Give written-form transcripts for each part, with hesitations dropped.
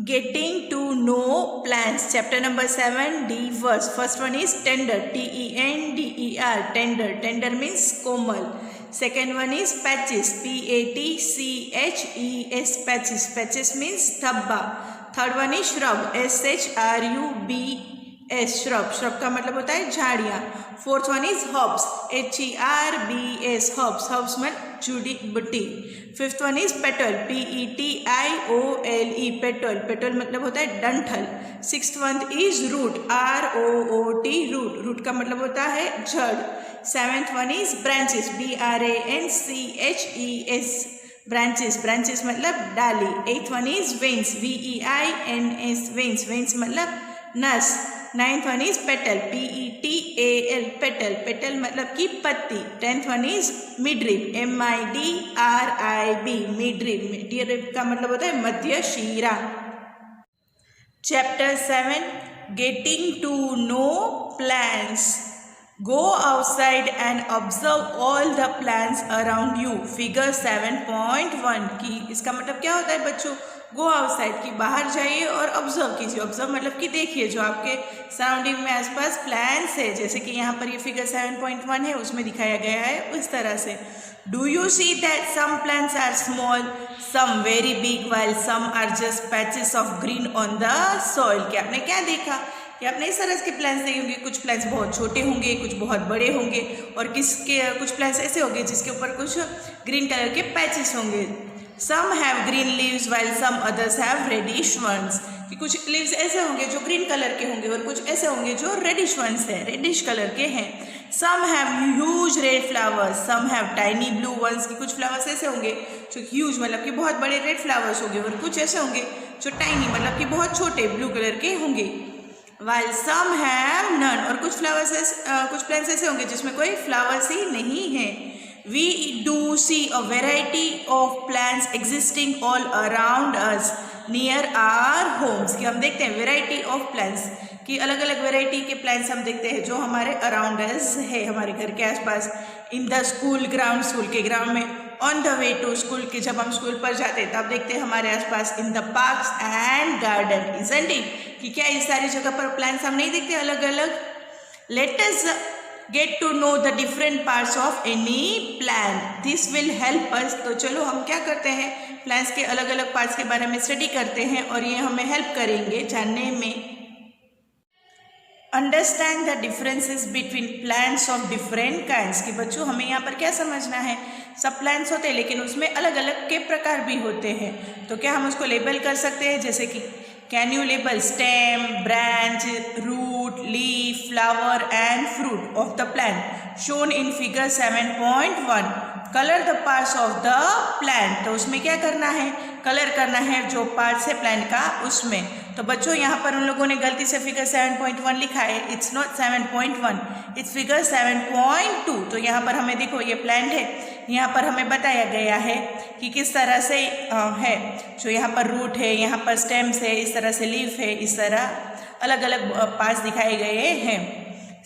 Getting to know plants. Chapter number 7, D verse. First one is tender. T-E-N-D-E-R. Tender. Tender means komal. Second one is patches. P-A-T-C-H-E-S. Patches. Patches means thabba. Third one is shrub. S-H-R-U-B-S. Shrub. Shrub का मतलब होता है झाड़ियाँ. Fourth one is herbs. H-E-R-B-S. Herbs. Herbs मतलब जुड़ी बूटी. Fifth one is petiole. P-E-T-I-O-L-E. Petiole. Petal मतलब होता है डंठल. Sixth one is root. R-O-O-T. Root. Root का मतलब होता है जड़. Seventh one is branches. B-R-A-N-C-H-E-S. Branches. Branches मतलब डाली. Eighth one is veins. V-E-I-N-S. Veins. Veins मतलब नस. Ninth one is petal. P-E-T-A-L. Petal. Petal मतलब की पत्ती. Tenth one is midrib. M-I-D-R-I-B. Midrib. Midrib का मतलब होता है मध्य शीरा. Chapter 7, getting to know plants. Go outside and observe all the plants around you. Figure 7.1 की इसका मतलब क्या होता है बच्चों? गो आउटसाइड की बाहर जाइए और ऑब्जर्व कीजिए. ऑब्जर्व मतलब कि देखिए जो आपके सराउंडिंग में आसपास प्लांट्स है. जैसे कि यहाँ पर ये फिगर 7.1 है उसमें दिखाया गया है उस तरह से. Do you see that some plants are small, some very big, while some are just patches of green on the soil. कि आपने क्या देखा कि आपने इस तरह के प्लांट्स देखे होंगे. कुछ प्लांट्स बहुत छोटे होंगे, कुछ बहुत बड़े होंगे और कुछ प्लांट्स ऐसे होंगे जिसके ऊपर कुछ ग्रीन कलर के पैचेस होंगे. Some have green leaves while some others have reddish ones. कि कुछ लीव्स ऐसे होंगे जो ग्रीन कलर के होंगे और कुछ ऐसे होंगे जो रेडिश वंस है, रेडिश कलर के हैं. Some have huge red flowers, some have tiny blue ones. कि कुछ फ्लावर्स ऐसे होंगे जो ह्यूज मतलब कि बहुत बड़े रेड फ्लावर्स होंगे और कुछ ऐसे होंगे जो टाइनी मतलब कि बहुत छोटे ब्लू कलर के होंगे. While some have none. और कुछ प्लांट्स ऐसे होंगे जिसमें कोई फ्लावर्स ही नहीं है. We do see a variety of plants existing all around us near our homes. कि हम देखते हैं वेराइटी ऑफ प्लांट्स कि अलग अलग वेराइटी के प्लांट्स हम देखते हैं जो हमारे अराउंड अस है, हमारे घर के आसपास. In the school ground. School के ग्राउंड में. On the way to school के जब हम स्कूल पर जाते हैं तब देखते हैं हमारे आसपास. In the parks and garden. Isn't it कि क्या इस सारी जगह पर प्लांट्स हम नहीं देखते अलग अलग. Let us get to know the different parts of any plant. This will help us. तो चलो हम क्या करते हैं प्लांट्स के अलग अलग पार्ट्स के बारे में स्टडी करते हैं और ये हमें हेल्प करेंगे जानने में. Understand the differences between plants of different kinds. कि बच्चों हमें यहाँ पर क्या समझना है, सब प्लांट्स होते हैं लेकिन उसमें अलग अलग के प्रकार भी होते हैं. तो क्या हम उसको लेबल कर सकते हैं? जैसे कि can you label stem, branch, root, leaf, flower and fruit of the plant shown in figure 7.1. Colour the parts of the plant. तो उसमें क्या करना है? कलर करना है जो पार्ट्स है प्लांट का उसमें. तो बच्चों यहाँ पर उन लोगों ने गलती से फिगर 7.1 लिखा है. It's not 7.1, it's figure 7.2. तो यहाँ पर हमें देखो ये प्लांट है, यहाँ पर हमें बताया गया है कि किस तरह से है. जो यहाँ पर रूट है, यहाँ पर स्टेम्स है, इस तरह से लीफ है, इस तरह अलग अलग पार्ट्स दिखाए गए हैं.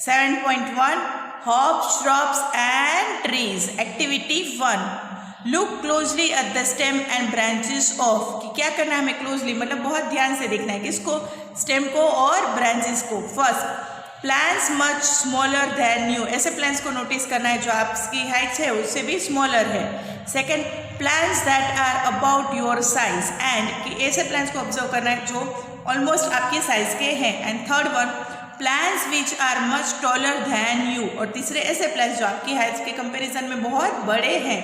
7.1 Herbs, shrubs and trees. Activity 1. Look closely at the stem and branches of. कि क्या करना है हमें क्लोजली मतलब बहुत ध्यान से देखना है. किसको? स्टेम को और ब्रांचेस को. First, plants much smaller than you. ऐसे प्लांट्स को नोटिस करना है जो आपकी हाइट है उससे भी स्मॉलर है. Second, plants that are about your size. And कि ऐसे प्लांट्स को ऑब्जर्व करना है जो ऑलमोस्ट आपके साइज के हैं. And third one, plants which are much taller than you. और तीसरे ऐसे प्लांट्स जो आपकी हाइट के कंपेरिजन में बहुत बड़े हैं.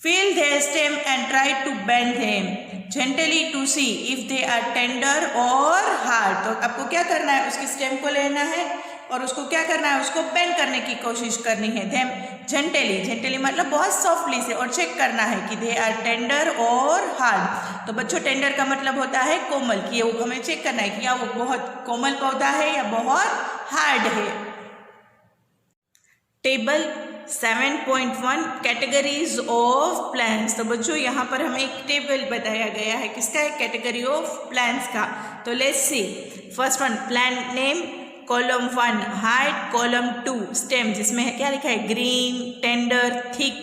Feel their stem and try to bend them gently to see if they are tender और हार्ड. तो आपको क्या करना है? उसकी स्टेम को लेना है और उसको क्या करना है? उसको बेंड करने की कोशिश करनी है. Them gently. जेंटली मतलब बहुत सॉफ्टली से. और चेक करना है कि दे आर टेंडर और हार्ड. तो बच्चों टेंडर का मतलब होता है कोमल. कि वो हमें चेक करना है कि क्या वो बहुत कोमल पौधा है या बहुत हार्ड है. Table 7.1 categories of plants. तो बच्चों यहाँ पर हमें एक टेबल बताया गया है. किसका है? कैटेगरी ऑफ प्लांट्स का. तो let's see. First one plant name. Column 1 height. Column 2 stem जिसमें क्या लिखा है? Green, tender, thick,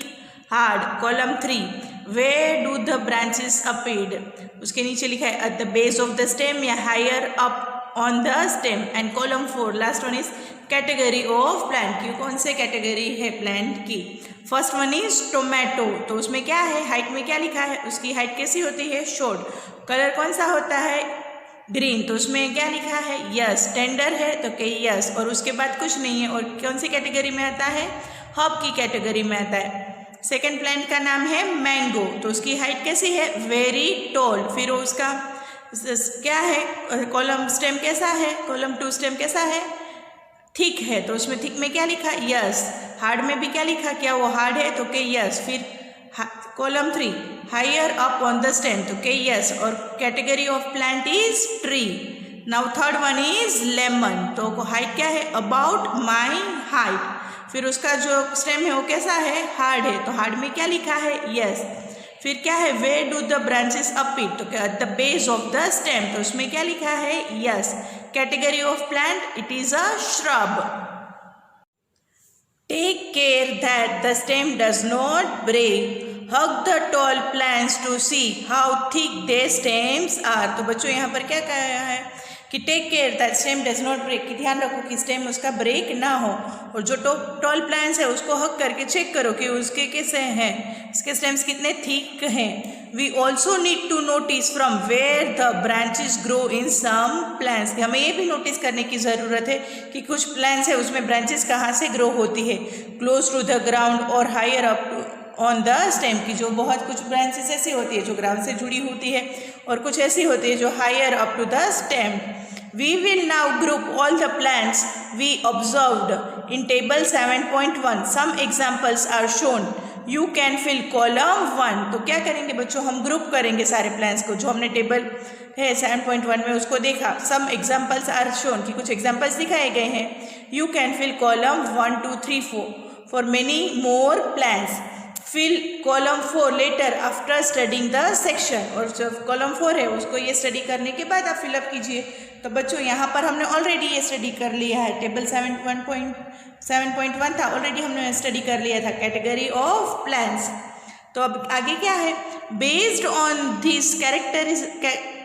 hard. Column 3 where do the branches appear, उसके नीचे लिखा है at the base of the stem या higher up on the stem. And column 4 last one is category of plant की, कौन से कैटेगरी है प्लांट की। फर्स्ट वन इज टोमेटो, तो उसमें क्या है, हाइट में क्या लिखा है, उसकी हाइट कैसी होती है, शॉर्ट। कलर कौन सा होता है, ग्रीन, तो उसमें क्या लिखा है, यस। टेंडर है तो के यस, और उसके बाद कुछ नहीं है। और कौन सी कैटेगरी में आता है, हर्ब की कैटेगरी में आता है। सेकंड प्लांट का नाम है मैंगो, तो उसकी हाइट कैसी है, वेरी टॉल। फिर उसका क्या है, कॉलम स्टेम कैसा है, कॉलम 2 स्टेम कैसा है, थिक है, तो उसमें थिक में क्या लिखा, यस। हार्ड में भी क्या लिखा, क्या वो हार्ड है, तो के यस। फिर column 3 higher up on the stem, तो के यस। और category of plant is tree. Now third one is lemon, तो हाइट क्या है, अबाउट माई हाइट। फिर उसका जो स्टेम है वो कैसा है, हार्ड है, तो हार्ड में क्या लिखा है, यस। फिर क्या है, where do the branches appear, तो क्या at the base of the stem, तो उसमें क्या लिखा है, yes. Category of plant, it is a shrub. Take care that the stem does not break, hug the tall plants to see how thick their stems are। तो बच्चों यहाँ पर क्या कहा है कि take care that stem does not break, कि ध्यान रखो कि स्टेम उसका ब्रेक ना हो। और जो टॉल प्लांट्स है उसको हक करके चेक करो कि उसके कैसे हैं, इसके स्टेम्स कितने थिक हैं। We also need to notice from where the branches grow in some plants, हमें ये भी नोटिस करने की ज़रूरत है कि कुछ प्लांट्स है उसमें ब्रांचेस कहाँ से ग्रो होती है, क्लोज टू द ग्राउंड और higher up on the stem, की जो बहुत कुछ ब्रांचेस ऐसी होती है जो ग्राउंड से जुड़ी होती है और कुछ ऐसी होती है जो higher up to the stem. We will now group all the plants we observed in table 7.1, some examples are shown, you can fill column 1। तो क्या करेंगे बच्चों, हम ग्रुप करेंगे सारे प्लांट्स को जो हमने टेबल है 7.1 में उसको देखा। सम एग्जाम्पल्स आर शोन, कि कुछ एग्जाम्पल्स दिखाए गए हैं। You can fill column 1, 2, 3, 4 for many more plants, fill column 4 later after studying the section, और जो कॉलम 4 है उसको ये स्टडी करने के बाद आप फिलअप कीजिए। तो बच्चों यहाँ पर हमने ऑलरेडी ये स्टडी कर लिया है, टेबल 7.1 था, ऑलरेडी हमने स्टडी कर लिया था कैटेगरी ऑफ प्लांट्स। तो अब आगे क्या है, based on this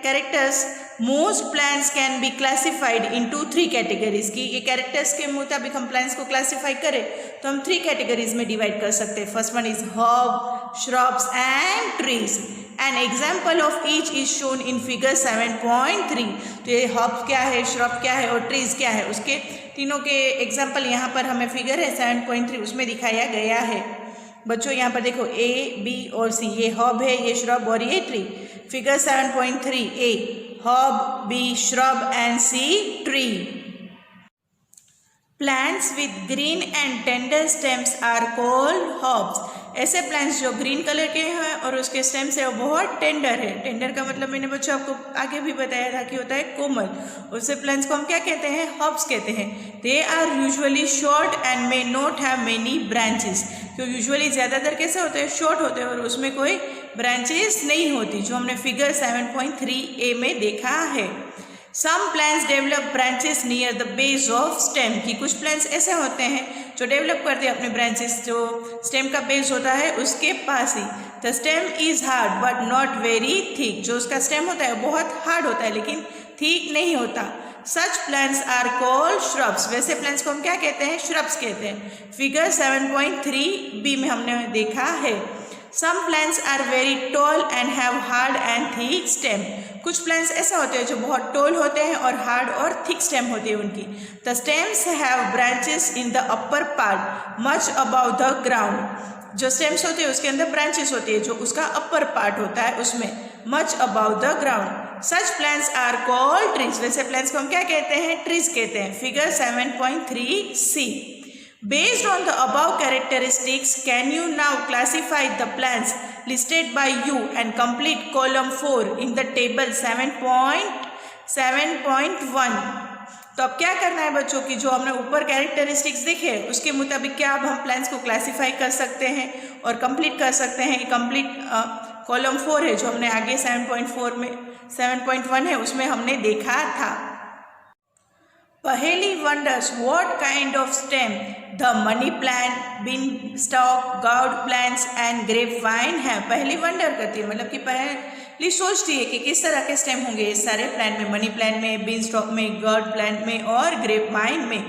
characters most plants can be classified into 3 categories, की ये कैरेक्टर्स के मुताबिक हम प्लांट्स को क्लासीफाई करें तो हम 3 कैटेगरीज में डिवाइड कर सकते हैं। First one is herb, shrubs and trees. An example of each is shown in figure 7.3। तो ये हर्ब क्या है, श्रब क्या है और ट्रीज क्या है, उसके तीनों के एग्जाम्पल यहाँ पर हमें फिगर है 7.3 उसमें दिखाया गया है। बच्चों यहाँ पर देखो A, B और C, ये हर्ब है, ये श्रब और ये tree. Figure 7.3 A herb, B shrub and C tree. Plants with green and tender stems are called herbs. ऐसे प्लांट्स जो ग्रीन कलर के हैं और उसके स्टेम्स है वो बहुत टेंडर है। टेंडर का मतलब मैंने बच्चों आपको आगे भी बताया था कि होता है कोमल। उससे प्लांट्स को हम क्या कहते हैं, हर्ब्स कहते हैं। They are usually short and may not have many branches. तो यूजुअली ज़्यादातर कैसे होते हैं, शॉर्ट होते हैं और उसमें कोई ब्रांचेस नहीं होती, जो हमने फिगर 7.3a में देखा है। Some plants develop branches near the base of stem, की कुछ प्लांट्स ऐसे होते हैं जो डेवलप करते हैं अपने ब्रांचेस जो स्टेम का बेस होता है उसके पास ही। The stem is hard but not very thick, जो उसका स्टेम होता है वो बहुत हार्ड होता है लेकिन थिक नहीं होता। Such plants are called shrubs, वैसे प्लांट्स को हम क्या कहते हैं, श्रब्स कहते हैं। फिगर 7.3b में हमने देखा है। Some plants are very tall and have hard and thick stem, कुछ प्लांट्स ऐसे होते हैं जो बहुत टॉल होते हैं और हार्ड और थिक स्टेम होती है उनकी। The stems have branches in the upper part much above the ground, जो स्टेम्स होते हैं उसके अंदर ब्रांचेस होती है जो उसका अपर पार्ट होता है उसमें, much above the ground. Such plants are called trees, वैसे प्लांट्स को हम क्या कहते हैं, ट्रीज कहते हैं। Figure 7.3c। Based on the above characteristics, can you now classify the plants listed by you and complete column 4 in the table 7.1? तो अब क्या करना है बच्चों की, जो हमने ऊपर कैरेक्टरिस्टिक्स देखे उसके मुताबिक क्या अब हम प्लांट्स को क्लासीफाई कर सकते हैं और कंप्लीट कर सकते हैं। कंप्लीट कॉलम 4 है जो हमने आगे 7.1 है उसमें हमने देखा था। Paheli wonders what kind of stem the money plant, beanstalk, gourd plants and grapevine है। पहली वंडर करती है, मतलब कि पहली सोचती है कि किस तरह के स्टेम होंगे इस सारे प्लांट में, मनी प्लांट में, बीन स्टॉक में, गाउड प्लांट में और ग्रेप वाइन में।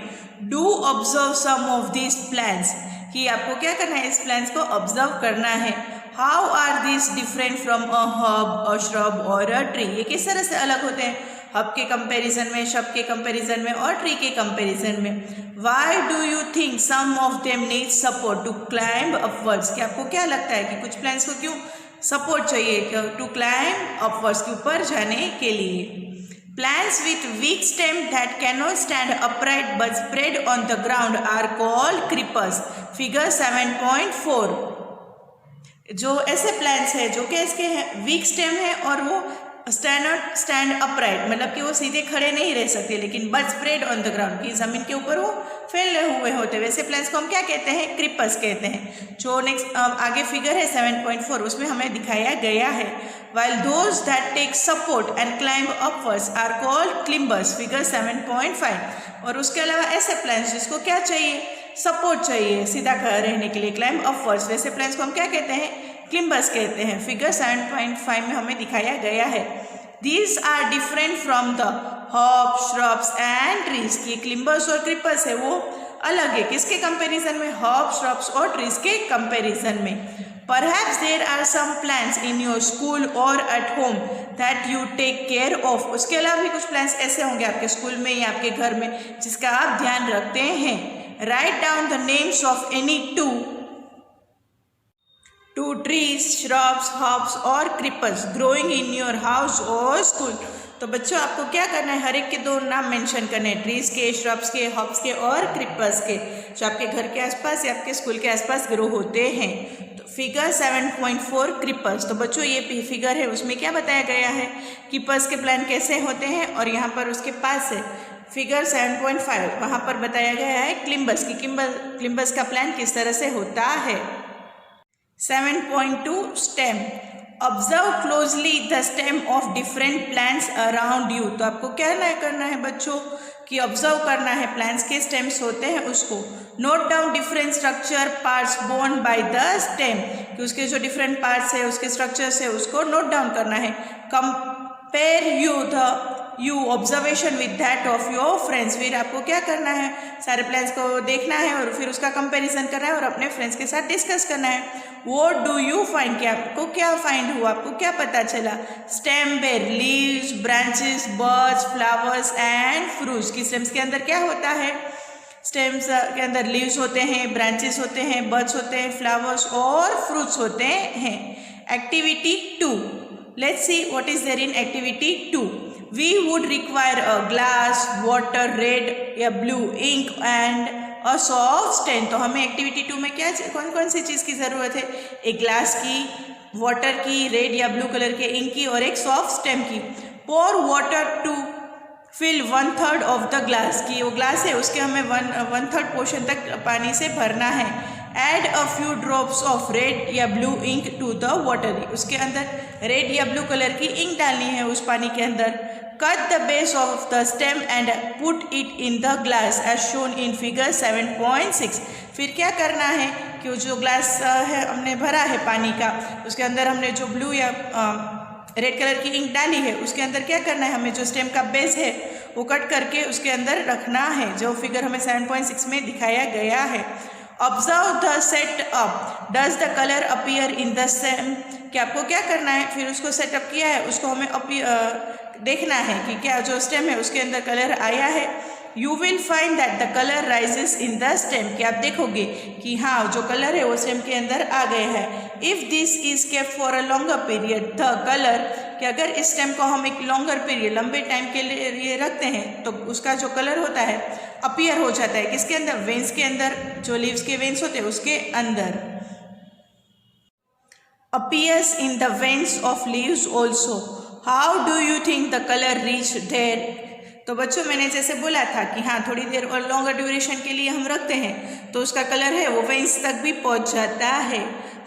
Do observe some of this plants, कि आपको क्या करना है, इस प्लांट्स को ऑब्जर्व करना है। How are this different from a herb, a shrub और अ ट्री, ये किस तरह से अलग होते हैं हर्ब के कंपैरिजन में, शब के कंपैरिजन में और ट्री के कंपैरिजन में। Why do you think some of them need support to climb upwards, कि आपको क्या लगता है कि कुछ प्लांट्स को क्यों सपोर्ट चाहिए टू क्लाइंब अपवर्ड्स, के ऊपर जाने के लिए। Plants with weak stem that cannot stand upright but spread on the ground are called creepers. Figure 7.4। जो ऐसे प्लांट्स है जो कि इसके वीक स्टेम है और वो स्टैंड अपराइट, मतलब कि वो सीधे खड़े नहीं रह सकते, लेकिन but spread on the ground, की ज़मीन के ऊपर वो फैले हुए होते हैं, वैसे प्लांट्स को हम क्या कहते हैं, क्रीपर्स कहते हैं। जो नेक्स्ट आगे फिगर है 7.4, उसमें हमें दिखाया गया है। while those that take support and climb upwards are called climbers, figure 7.5। और उसके अलावा ऐसे प्लांट्स जिसको क्या चाहिए, सपोर्ट चाहिए सीधा खड़ा रहने के लिए, क्लाइंब अपवर्ड्स, वैसे प्लांट्स को हम क्या कहते हैं, क्लिम्बर्स कहते हैं। फिगर 7.5 में हमें दिखाया गया है। These are different from the herbs, shrubs and trees, की क्लिम्बर्स और क्रीपर्स है वो अलग है, किसके कंपैरिजन में, हर्ब्स, श्रब्स और ट्रीज के कंपैरिजन में। Perhaps there are some plants in your school or at home that you take care of, उसके अलावा भी कुछ प्लांट्स ऐसे होंगे आपके स्कूल में या आपके घर में जिसका आप ध्यान रखते हैं। Write down the names of any two trees, shrubs, herbs और creepers growing in your house or school। तो बच्चों आपको क्या करना है, हर एक के दो नाम मेंशन करने हैं, ट्रीज के, श्रब्स के, हर्ब्स के और क्रीपर्स के, जो आपके घर के आसपास या आपके स्कूल के आसपास ग्रो होते हैं। तो फिगर 7.4 क्रीपर्स। तो बच्चों ये फिगर है, उसमें क्या बताया गया है, क्रीपर्स के प्लांट कैसे होते हैं, और यहाँ पर उसके पास है फिगर 7.5, वहाँ पर बताया गया है क्लिम्बर्स की, क्लिम्बर्स का प्लांट किस तरह से होता है। 7.2 stem. Observe closely the stem of different plants around you. तो आपको क्या करना है बच्चों, कि ऑब्जर्व करना है प्लांट्स के स्टेम्स होते हैं उसको। Note down different structure parts borne by the stem, कि उसके जो डिफरेंट पार्ट्स है, उसके स्ट्रक्चर्स है, उसको नोट डाउन करना है। Compare you observation with that of your friends. फिर आपको क्या करना है, सारे प्लान्स को देखना है और फिर उसका कंपैरिजन करना है और अपने फ्रेंड्स के साथ डिस्कस करना है। व्हाट डू यू फाइंड, कि आपको क्या फाइंड हुआ, आपको क्या पता चला। स्टेम बेर leaves, branches, birds, flowers and fruits. की स्टेम्स के अंदर क्या होता है, स्टेम्स के अंदर लीव्स होते हैं, ब्रांचेस होते हैं, बर्ड्स होते हैं, फ्लावर्स और फ्रूट्स होते हैं। Activity 2, let's see what is there in activity 2। We would require a glass, water, red या blue ink and a soft stain। तो हमें एक्टिविटी 2 में क्या कौन कौन सी चीज़ की ज़रूरत है, एक ग्लास की, वाटर की, रेड या ब्लू कलर के इंक की और एक सॉफ्ट स्टेम की। pour water to fill 1/3 of the glass, की वो ग्लास है उसके हमें 1/3 पोर्शन तक पानी से भरना है। Add a few drops of red या blue ink to the water, उसके अंदर रेड या ब्लू कलर की इंक डालनी है उस पानी के अंदर। Cut the base of the stem and put it in the glass as shown in figure 7.6। फिर क्या करना है कि जो ग्लास है हमने भरा है पानी का, उसके अंदर हमने जो ब्लू या रेड कलर की इंक डाली है, उसके अंदर क्या करना है, हमें जो स्टेम का बेस है वो कट करके उसके अंदर रखना है, जो फिगर हमें 7.6 में दिखाया गया है। Observe the set up, does the colour appear in the stem, कि आपको क्या करना है, फिर उसको सेटअप किया है उसको हमें देखना है कि क्या जो स्टेम है उसके अंदर कलर आया है। You will find that the colour rises in the stem, कि आप देखोगे कि हाँ जो कलर है वो स्टेम के अंदर आ गए हैं। If this is kept for a longer period the colour, कि अगर इस स्टेम को हम एक लॉन्गर पीरियड, लंबे टाइम के लिए रखते हैं तो उसका जो कलर होता है अपीयर हो जाता है किसके अंदर, वेन्स के अंदर, जो लीव्स के वेन्स होते हैं उसके अंदर। Appears in the veins of leaves also. How do you think the colour reach there. तो बच्चों मैंने जैसे बोला था कि हाँ थोड़ी देर और लॉन्गर ड्यूरेशन के लिए हम रखते हैं तो उसका कलर है वो वेन्स तक भी पहुंच जाता है।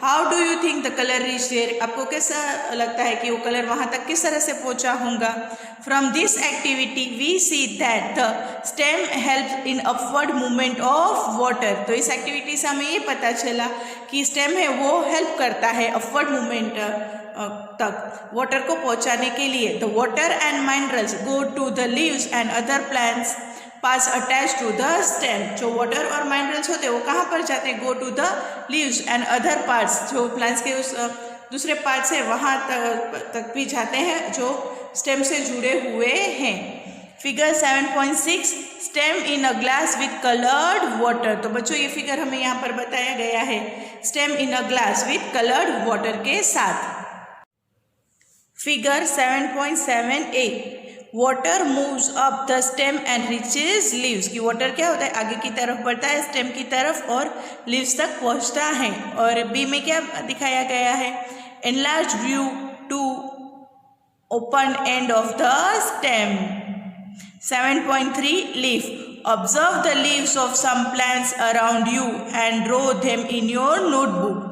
How do you think the colour reach there, आपको कैसा लगता है कि वो कलर वहाँ तक किस तरह से पहुँचा होगा। From this activity we see that the stem help in upward movement of water, तो इस एक्टिविटी से हमें ये पता चला कि स्टेम है वो हेल्प करता है अपवर्ड मूवमेंट तक वाटर को पहुंचाने के लिए। The water and minerals go to the leaves and other plants parts attach to the stem, जो वाटर और मिनरल्स होते हैं वो कहाँ पर जाते हैं, go to the leaves and other parts, जो प्लांट्स के उस दूसरे पार्ट्स है वहाँ तक भी जाते हैं जो स्टेम से जुड़े हुए हैं। Figure 7.6 stem in a glass with coloured water, तो बच्चों ये फिगर हमें यहाँ पर बताया गया है stem in a glass with coloured water के साथ। Figure 7.7a water moves up the stem and reaches leaves, कि वाटर क्या होता है आगे की तरफ बढ़ता है स्टेम की तरफ और लीव्स तक पहुंचता है। और बी में क्या दिखाया गया है, enlarge view to open end of the stem. 7.3 leaf, observe the leaves of some plants around you and draw them in your notebook,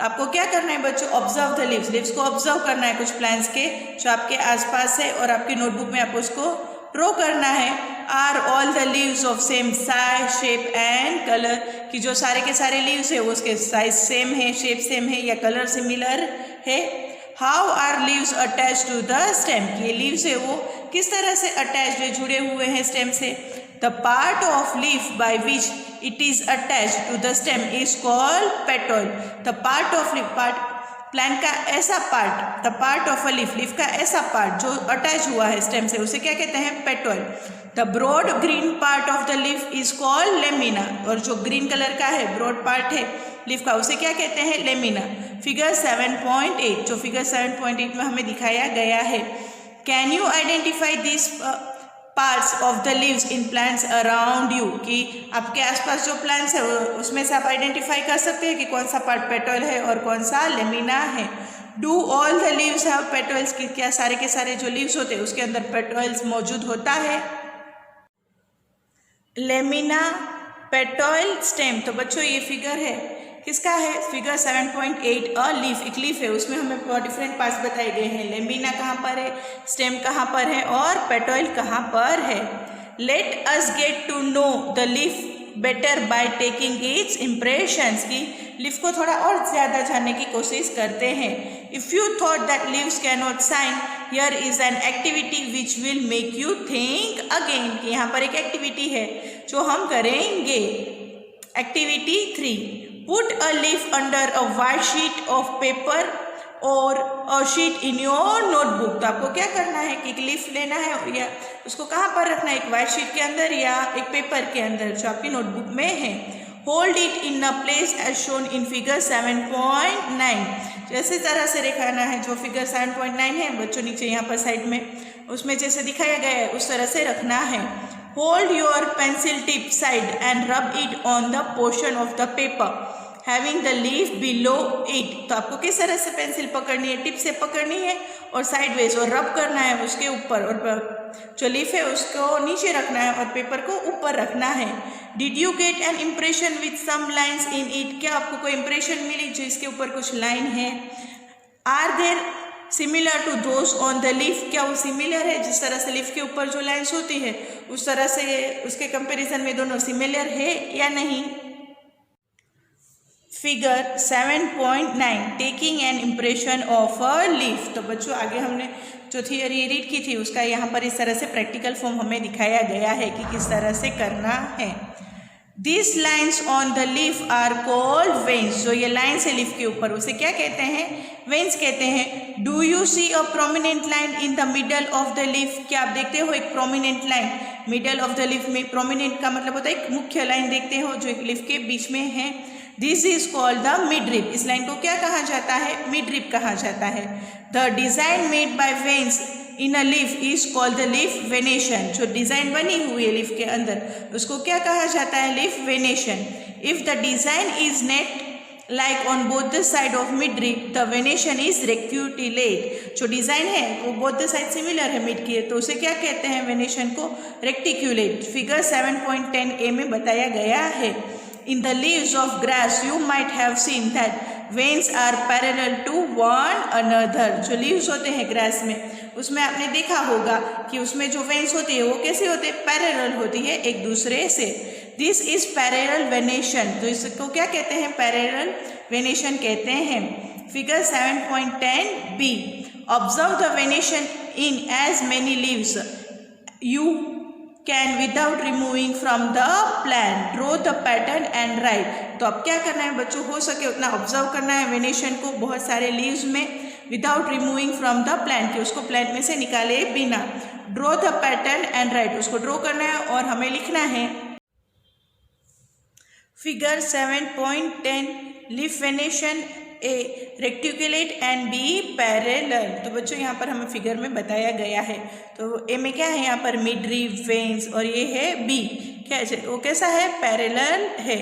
आपको क्या करना है बच्चों, ऑब्जर्व द लीव्स, लीव्स को ऑब्जर्व करना है कुछ प्लांट्स के जो आपके आसपास है और आपकी नोटबुक में आपको उसको ड्रॉ करना है। Are all the leaves of same size shape and colour, कि जो सारे के सारे लीव्स है वो उसके साइज सेम है, शेप सेम है या कलर सिमिलर है। How are leaves attach to the stem, ये लीव्स है वो किस तरह से अटैच है, जुड़े हुए हैं स्टेम से। The part of leaf by which it is attach to the stem is called petal, the part of leaf, part plant का ऐसा part, the part of a leaf, leaf का ऐसा पार्ट जो अटैच हुआ है stem से उसे क्या कहते हैं, petal. The broad green part of the leaf is called lamina, और जो ग्रीन कलर का है ब्रॉड पार्ट है लीफ का उसे क्या कहते हैं, लेमिना। फिगर 7.8, जो फिगर 7.8 में हमें दिखाया गया है, can you identify this parts of the leaves in plants around you, कि आपके आसपास जो प्लांट्स है उसमें से आप आइडेंटिफाई कर सकते हैं कि कौन सा पार्ट पेटल है और कौन सा लेमिना है। Do all the leaves have petals, कि क्या सारे के सारे जो लीव्स होते हैं उसके अंदर पेटल्स मौजूद होता है। लेमिना, पेटल, स्टेम, तो बच्चों ये फिगर है किसका है, फिगर 7.8 अ लीफ, एक लीफ है उसमें हमें डिफरेंट पार्ट्स बताए गए हैं, लेमिना कहाँ पर है, स्टेम कहाँ पर है और पेटल कहाँ पर है। Let us get to know the leaf better by taking its impressions, की लीफ को थोड़ा और ज़्यादा जानने की कोशिश करते हैं। If you thought that leaves can not sign, here is an activity which will make you think again, कि यहाँ पर एक एक्टिविटी है जो हम करेंगे। Activity 3, put a leaf under a white sheet of paper और a sheet in your notebook, तो आपको क्या करना है कि एक लीफ लेना है या उसको कहाँ पर रखना है, एक वाइट शीट के अंदर या एक पेपर के अंदर जो आपकी नोटबुक में है। Hold it in a place as shown in figure 7.9, जैसे तरह से दिखाना है जो फिगर 7.9 है बच्चों नीचे यहाँ पर साइड में उसमें जैसे दिखाया गया है उस तरह से रखना है। Hold your pencil tip side and rub it on the portion of the paper having the leaf below it, तो आपको किस तरह से पेंसिल पकड़नी है, टिप से पकड़नी है और साइडवेज और रब करना है उसके ऊपर, और जो लीफ है उसको नीचे रखना है और पेपर को ऊपर रखना है। Did you get an impression with some lines in it, क्या आपको कोई इम्प्रेशन मिली जो इसके ऊपर कुछ लाइन है। Are there similar to those on the leaf, क्या वो सिमिलर है, जिस तरह से लीफ के ऊपर जो लाइन्स होती है उस तरह से उसके कंपैरिजन में दोनों सिमिलर है या नहीं। Figure 7.9 taking an impression of a leaf, तो बच्चों आगे हमने जो थियरी रीड की थी उसका यहाँ पर इस तरह से प्रैक्टिकल फॉर्म हमें दिखाया गया है कि किस तरह से करना है। This lines on the leaf are called veins, जो ये लाइन्स है लीफ के ऊपर उसे क्या कहते हैं, वेन्स कहते हैं। Do you see a prominent line in the middle of the leaf, क्या आप देखते हो एक prominent line middle of the leaf में, प्रोमिनेंट का मतलब होता है एक मुख्य लाइन देखते हो जो एक लीफ के बीच में है। This is called the midrib, इस लाइन को क्या कहा जाता है, मिड रिप कहा जाता है। The design made by veins in a leaf is called the leaf venation, जो डिजाइन बनी हुई है लीफ के अंदर उसको क्या कहा जाता है, leaf venation. If the design is net like on both the side of mid rib the venation is reticulate, जो डिजाइन है वो बोथ द साइड सिमिलर है मिड की, तो उसे क्या कहते हैं, वेनेशन को रेक्टिकुलेट। फिगर 7.10a में बताया गया है। In the leaves of grass you might have seen that veins are parallel to one another. जो लीव्स होते हैं ग्रास में, उसमें आपने देखा होगा कि उसमें जो वेन्स होती है वो कैसे होते हैं, पैरेलल होती है एक दूसरे से। This is parallel venation. तो इसको क्या कहते हैं, पैरेलल वेनेशन कहते हैं। Figure 7.10 B, observe the venation in as many leaves you can without removing from the plant, draw the pattern and write. तो अब क्या करना है बच्चों, हो सके उतना ऑब्जर्व करना है वेनेशन को बहुत सारे लीव्स में, without removing from the plant, कि उसको प्लांट में से निकाले बिना। Draw the pattern and write, उसको ड्रॉ करना है और हमें लिखना है। Figure 7.10 leaf venation A reticulate and B parallel. तो बच्चों यहाँ पर हमें फिगर में बताया गया है। तो ए में क्या है, यहाँ पर मिड लीफ वेन्स, और ये है बी, क्या वो कैसा है, पैरेलल है।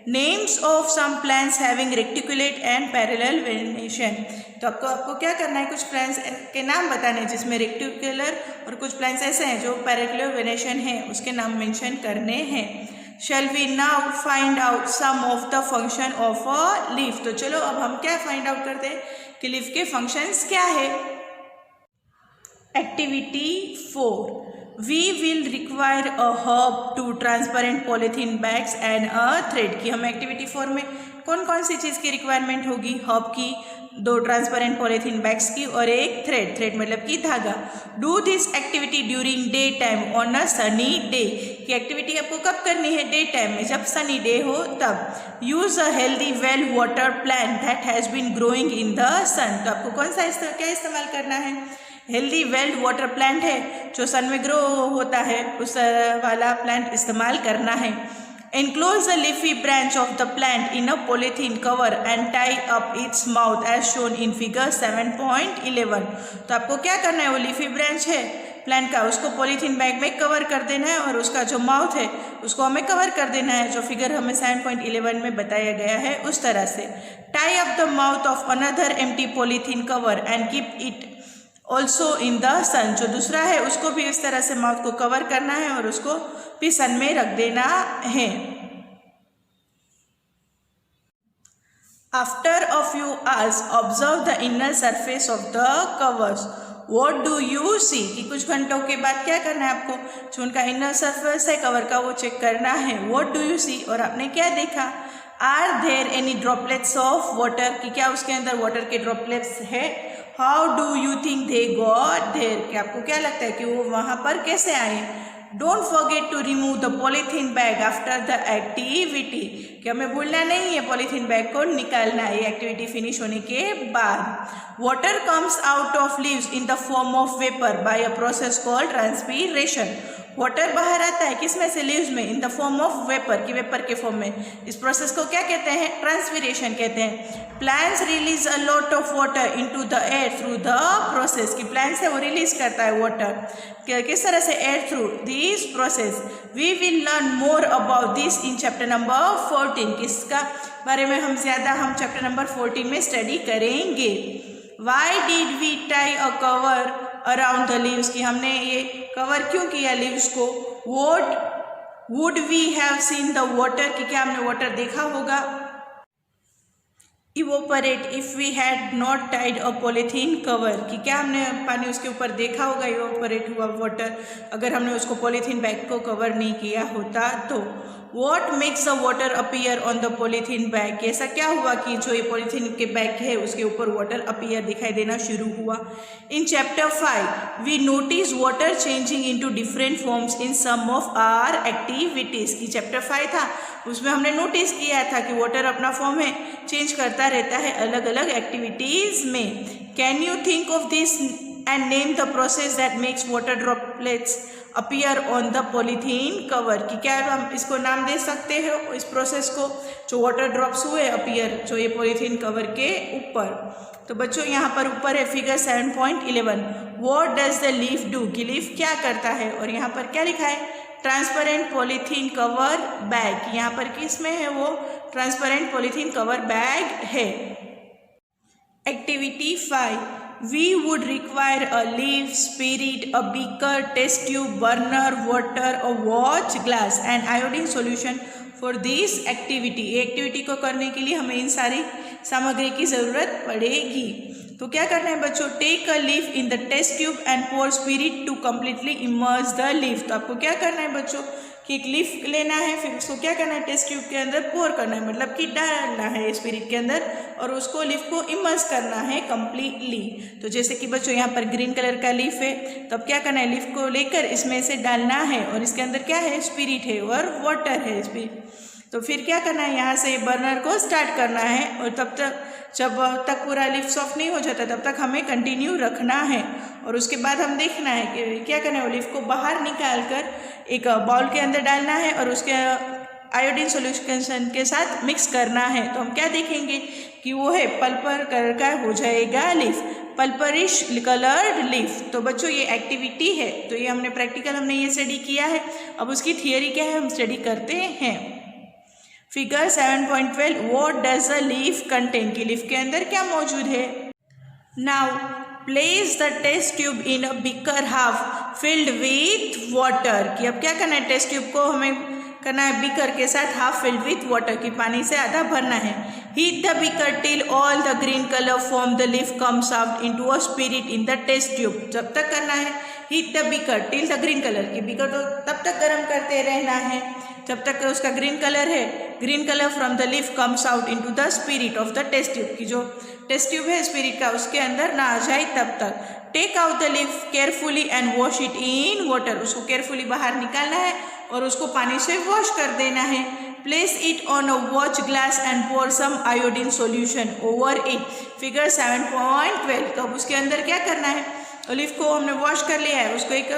Names of some plants having reticulate and parallel venation. तो आपको क्या करना है, कुछ प्लांट्स के नाम बताने जिसमें रेक्टिकुलर, और कुछ प्लांट्स ऐसे हैं जो पैरेलल वेनेशन है, उसके नाम मेंशन करने हैं। Shall we now find out some of the function of a leaf? तो चलो अब हम क्या फाइंड आउट करते हैं कि लीफ के फंक्शंस क्या है। Activity 4, we will require a hub, 2 transparent polythene bags and a thread। कि हमें एक्टिविटी 4 में कौन कौन सी चीज़ की रिक्वायरमेंट होगी, हब की, 2 ट्रांसपेरेंट पॉलीथीन बैग्स की, और एक थ्रेड, थ्रेड मतलब कि धागा। Do this activity during day time on a sunny day. कि एक्टिविटी आपको कब करनी है, डे टाइम में, जब सनी डे हो तब। Use a healthy well water plant that has been growing in the sun. तो आपको कौन सा क्या इस्तेमाल करना है, हेल्दी वेल वाटर प्लांट है जो सन में ग्रो होता है, उस वाला प्लांट इस्तेमाल करना है। Enclose the leafy branch of the plant in a polythene cover and tie up its mouth as shown in figure 7.11। तो आपको क्या करना है, वो लीफी ब्रांच है प्लांट का, उसको पॉलीथीन बैग में कवर कर देना है, और उसका जो माउथ है उसको हमें कवर कर देना है, जो फिगर हमें 7.11 में बताया गया है उस तरह से। Tie up the mouth of another empty polythene cover and keep it also in the sun. जो दूसरा है उसको भी इस तरह से माउथ को कवर करना है और उसको भी सन में रख देना है। After a few hours observe the inner surface of the covers. What do you see? कि कुछ घंटों के बाद क्या करना है आपको, जो उनका इनर सरफेस है कवर का वो चेक करना है। व्हाट डू यू सी, और आपने क्या देखा। Are there any droplets of water, कि क्या उसके अंदर वाटर के ड्रॉपलेट्स है। How do you think they got there, कि आपको क्या लगता है कि वो वहाँ पर कैसे आए। Don't forget to remove the polythene bag after the activity, कि हमें भूलना नहीं है पॉलीथीन बैग को निकालना है एक्टिविटी फिनिश होने के बाद। Water comes out of leaves in the form of vapour by a process called transpiration. Water बाहर आता है किस में से, लीव्स में, in the form of vapour, की वेपर के फॉर्म में। इस प्रोसेस को क्या कहते हैं, ट्रांसपीरेशन कहते हैं। Plants release a lot of water into the air through the process, की प्लांट्स है वो रिलीज करता है वाटर किस तरह से, air through this process. We will learn more about this in chapter number 14, किसका बारे में हम चैप्टर नंबर 14 में स्टडी करेंगे। Why did we tie a cover around the leaves, की हमने ये कवर क्यों किया लीव्स को। What would we have seen the water, कि क्या हमने वाटर देखा होगा। Evaporate if we had not tied a polythene cover, कि क्या हमने पानी उसके ऊपर देखा होगा, इवोपरेट हुआ वाटर, अगर हमने उसको पॉलीथीन बैग को कवर नहीं किया होता तो। What makes the water appear on the polythene bag, ऐसा क्या हुआ कि जो ये पॉलीथीन के बैग है उसके ऊपर वाटर अपीयर दिखाई देना शुरू हुआ। In chapter 5 we notice water changing into different forms in some of our activities, की चैप्टर 5 था उसमें हमने नोटिस किया था कि वाटर अपना फॉर्म है चेंज करता रहता है अलग अलग एक्टिविटीज़ में। Can you think of this and name the process that makes water droplets appear on the polythene cover, कि क्या हम इसको नाम दे सकते हैं इस प्रोसेस को, जो वाटर ड्रॉप्स हुए अपीयर जो ये पॉलीथीन कवर के ऊपर। तो बच्चों यहाँ पर ऊपर है figure 7.11। What does the leaf do, कि लीफ क्या करता है, और यहाँ पर क्या लिखा है, ट्रांसपेरेंट पॉलीथीन कवर बैग। यहाँ पर किस में है, वो ट्रांसपेरेंट पॉलीथीन कवर बैग है। Activity 5 we would require a leaf, spirit, a beaker, test tube, burner, water, a watch glass and iodine solution for this activity। ये एक्टिविटी को करने के लिए हमें इन सारी सामग्री की ज़रूरत पड़ेगी। तो क्या करना है बच्चों, take a leaf in the test tube and pour spirit to completely immerse the leaf. तो आपको क्या करना है बच्चों कि एक लीफ लेना है, फिर उसको क्या करना है, टेस्ट ट्यूब के अंदर पोर करना है, मतलब कि डालना है स्पिरिट के अंदर, और उसको लीफ को इमर्स करना है कम्प्लीटली। तो जैसे कि बच्चों यहाँ पर ग्रीन कलर का लीफ है, तो अब क्या करना है, लीफ को लेकर इसमें से डालना है, और इसके अंदर क्या है, स्पिरिट है और वाटर है स्पिरिट। तो फिर क्या करना है, यहाँ से बर्नर को स्टार्ट करना है, और तब तक जब तक पूरा लीफ सॉफ्ट नहीं हो जाता तब तक हमें कंटिन्यू रखना है। और उसके बाद हम देखना है कि क्या करना है, वो लीफ को बाहर निकाल कर एक बाउल के अंदर डालना है और उसके आयोडीन सॉल्यूशन के साथ मिक्स करना है। तो हम क्या देखेंगे कि वो है पर्पल कलर का हो जाएगा लीफ, पर्पलिश कलर्ड लीफ। तो बच्चों ये एक्टिविटी है, तो ये हमने प्रैक्टिकल हमने ये स्टडी किया है। अब उसकी थियोरी क्या है हम स्टडी करते हैं। Figure 7.12 what does a leaf contain, कि लीफ के अंदर क्या मौजूद है। Now place the test tube in a beaker half filled with water, कि अब क्या करना है, टेस्ट ट्यूब को हमें करना है बीकर के साथ हाफ फिल्ड विथ वाटर, की पानी से आधा भरना है। Heat the beaker till all the green colour from the leaf comes out into a spirit in the test tube. जब तक करना है heat the beaker till the green colour, की बीकर तो तब तक गर्म करते रहना है जब तक उसका ग्रीन कलर है, green colour from the leaf comes out into the spirit of the test tube, की जो टेस्ट ट्यूब है स्पिरिट का उसके अंदर ना आ जाए तब तक। Take out the leaf carefully and wash it in water, उसको केयरफुली बाहर निकालना है और उसको पानी से वॉश कर देना है। Place it on a watch glass and pour some iodine solution over it, figure 7.12। तो अब उसके अंदर क्या करना है, लीफ को हमने वॉश कर लिया है, उसको एक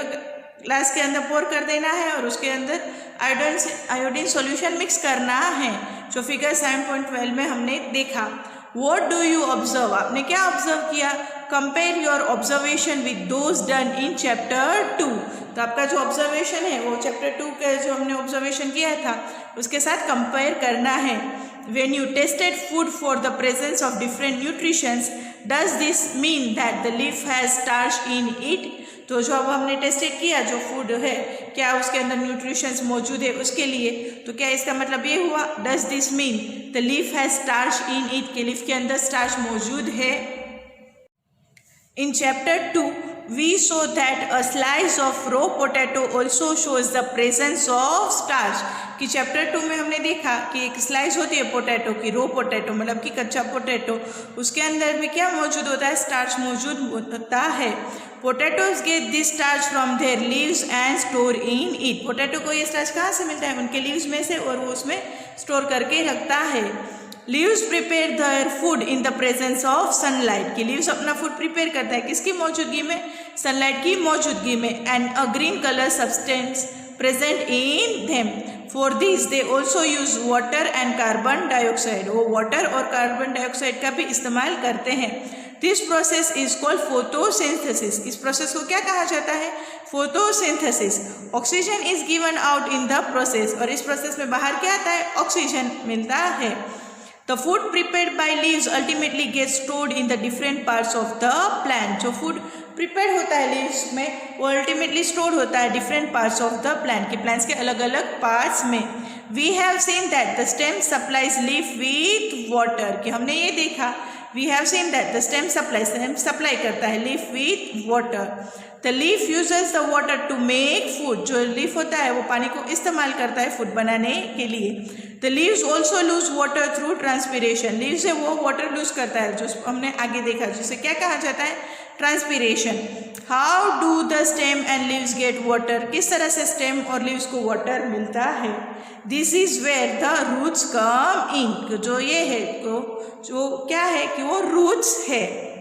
ग्लास के अंदर पोर कर देना है और उसके अंदर आयोडीन सॉल्यूशन मिक्स करना है, जो फिगर 7.12 में हमने देखा। What do you observe, आपने क्या ऑब्जर्व किया। Compare your observation with those done in chapter 2, तो आपका जो ऑब्जर्वेशन है वो चैप्टर 2 का जो हमने ऑब्जर्वेशन किया था उसके साथ कंपेयर करना है। When you tested food for the presence of different nutrients, does this mean that the leaf has starch in it? तो जो अब हमने टेस्टेड किया जो फूड है क्या उसके अंदर न्यूट्रिशंस मौजूद है उसके लिए, तो क्या इसका मतलब ये हुआ, does this mean the leaf has starch in it, के लीफ के अंदर स्टार्च मौजूद है। In chapter 2 we saw that a slice of raw potato also shows the presence of starch, कि चैप्टर 2 में हमने देखा कि एक स्लाइस होती है पोटैटो की, रो पोटैटो मतलब कि कच्चा पोटैटो, उसके अंदर भी क्या मौजूद होता है, स्टार्च मौजूद होता है। Potatoes get this starch from there leaves and store in it, potato को ये स्टार्च कहाँ से मिलता है, उनके लीव्स में से, और वो उसमें स्टोर करके रखता है। Leaves prepare their food in the presence of sunlight, की लीव्स अपना फूड प्रिपेयर करता है किसकी मौजूदगी में, सनलाइट की मौजूदगी में। And a green colour substance present in them, for this they also use water and carbon dioxide, वो वाटर और कार्बन डाइऑक्साइड का भी इस्तेमाल करते हैं। This process is called photosynthesis, इस प्रोसेस को क्या कहा जाता है, photosynthesis. Oxygen is given out in the process, और इस प्रोसेस में बाहर क्या आता है, ऑक्सीजन मिलता है। The food prepared by leaves ultimately gets stored in the different parts of the plant, जो food prepared होता है leaves में वो ultimately stored होता है different parts of the plant, के plants के अलग अलग parts में। We have seen that the stem supplies leaf with water, कि हमने ये देखा we have seen that the stem supply करता है leaf with water। The leaf uses the water to make food, जो leaf होता है वो पानी को इस्तेमाल करता है food बनाने के लिए। The leaves also lose water through transpiration, leaves से वो water lose करता है, जो हमने आगे देखा, जिसे क्या कहा जाता है, transpiration। How do the stem and leaves get water, किस तरह से stem और leaves को water मिलता है। This is where the roots come in, जो ये है तो जो क्या है कि वो roots है।